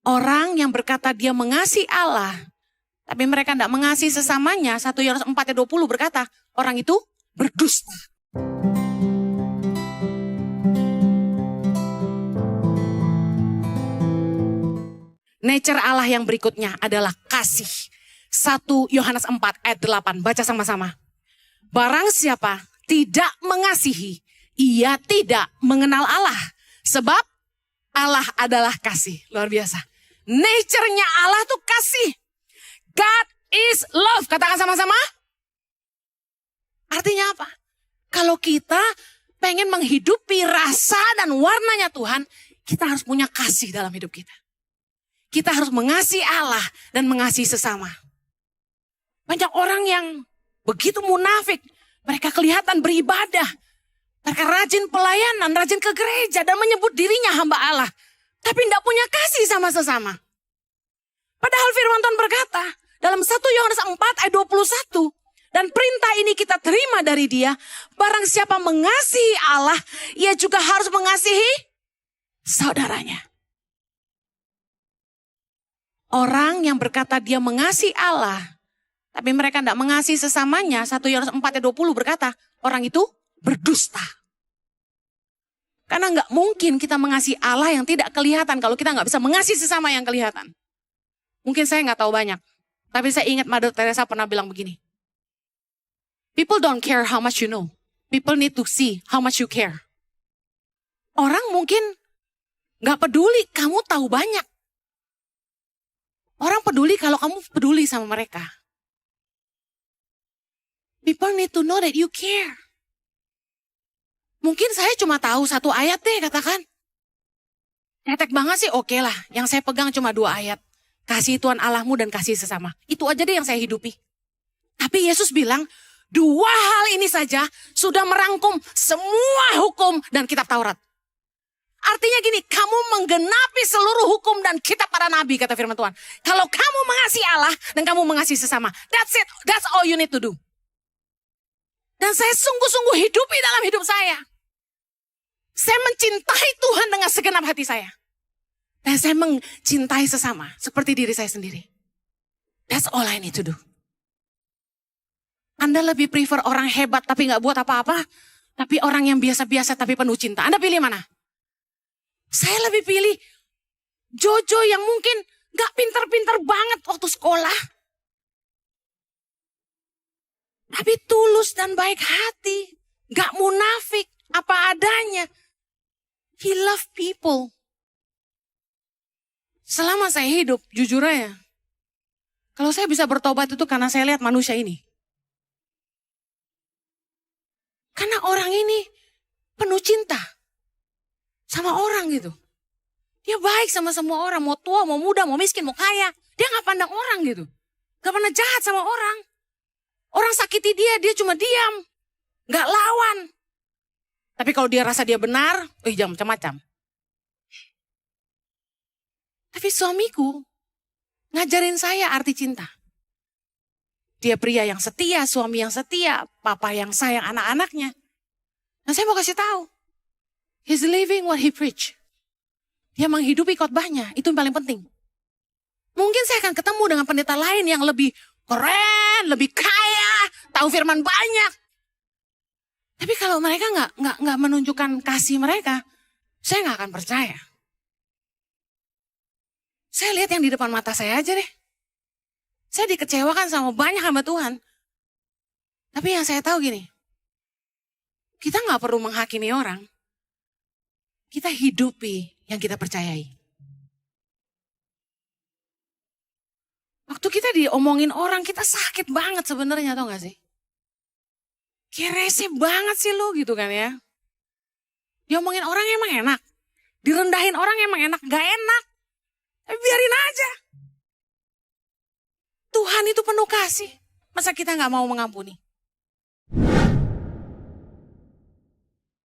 Orang yang berkata dia mengasihi Allah, tapi mereka tidak mengasihi sesamanya, 1 Yohanes 4 ayat 20 berkata, orang itu berdusta. Nature Allah yang berikutnya adalah kasih. 1 Yohanes 4 ayat 8, baca sama-sama. Barang siapa tidak mengasihi, ia tidak mengenal Allah. Sebab Allah adalah kasih. Luar biasa. Nature-nya Allah tuh kasih. God is love. Katakan sama-sama. Artinya apa? Kalau kita pengen menghidupi rasa dan warnanya Tuhan, kita harus punya kasih dalam hidup kita. Kita harus mengasihi Allah dan mengasihi sesama. Banyak orang yang begitu munafik. Mereka kelihatan beribadah. Mereka rajin pelayanan, rajin ke gereja dan menyebut dirinya hamba Allah. Tapi tidak punya kasih sama sesama. Padahal firman Tuhan berkata dalam 1 Yohanes 4 ayat 21. Dan perintah ini kita terima dari dia. Barang siapa mengasihi Allah, ia juga harus mengasihi saudaranya. Orang yang berkata dia mengasihi Allah, tapi mereka tidak mengasihi sesamanya, 1 Yohanes 4 ayat 20 berkata, orang itu berdusta. Karena nggak mungkin kita mengasihi Allah yang tidak kelihatan kalau kita nggak bisa mengasihi sesama yang kelihatan. Mungkin saya nggak tahu banyak, tapi saya ingat Mother Teresa pernah bilang begini. People don't care how much you know. People need to see how much you care. Orang mungkin nggak peduli kamu tahu banyak. Orang peduli kalau kamu peduli sama mereka. People need to know that you care. Mungkin saya cuma tahu 1 ayat deh katakan. Cetek banget sih, oke lah. Yang saya pegang cuma 2 ayat. Kasih Tuhan Allahmu dan kasih sesama. Itu aja deh yang saya hidupi. Tapi Yesus bilang, 2 hal ini saja sudah merangkum semua hukum dan kitab Taurat. Artinya gini, kamu menggenapi seluruh hukum dan kitab para nabi, kata firman Tuhan. Kalau kamu mengasihi Allah dan kamu mengasihi sesama. That's it, that's all you need to do. Dan saya sungguh-sungguh hidupi dalam hidup saya. Saya mencintai Tuhan dengan segenap hati saya. Dan saya mencintai sesama seperti diri saya sendiri. That's all I need to do. Anda lebih prefer orang hebat tapi gak buat apa-apa. Tapi orang yang biasa-biasa tapi penuh cinta. Anda pilih mana? Saya lebih pilih Jojo yang mungkin gak pinter-pinter banget waktu sekolah. Tapi tulus dan baik hati. Gak munafik. Apa adanya. He love people. Selama saya hidup, jujur aja. Kalau saya bisa bertobat itu karena saya lihat manusia ini. Karena orang ini penuh cinta. Sama orang gitu. Dia baik sama semua orang. Mau tua, mau muda, mau miskin, mau kaya. Dia gak pandang orang gitu. Gak pernah jahat sama orang. Orang sakiti dia, dia cuma diam. Gak lawan. Tapi kalau dia rasa dia benar, jangan macam-macam. Tapi suamiku ngajarin saya arti cinta. Dia pria yang setia, suami yang setia, papa yang sayang anak-anaknya. Nah saya mau kasih tahu. He's living what he preach. Dia menghidupi khotbahnya, itu yang paling penting. Mungkin saya akan ketemu dengan pendeta lain yang lebih keren, lebih kaya, tahu firman banyak. Tapi kalau mereka nggak menunjukkan kasih mereka, saya nggak akan percaya. Saya lihat yang di depan mata saya aja deh. Saya dikecewakan sama banyak hamba Tuhan. Tapi yang saya tahu gini, kita nggak perlu menghakimi orang. Kita hidupi yang kita percayai. Waktu kita diomongin orang, kita sakit banget sebenarnya, tau gak sih? Kayak rese banget sih lu gitu kan ya. Diomongin orang emang enak. Direndahin orang emang enak, gak enak. Tapi biarin aja. Tuhan itu penuh kasih. Masa kita gak mau mengampuni?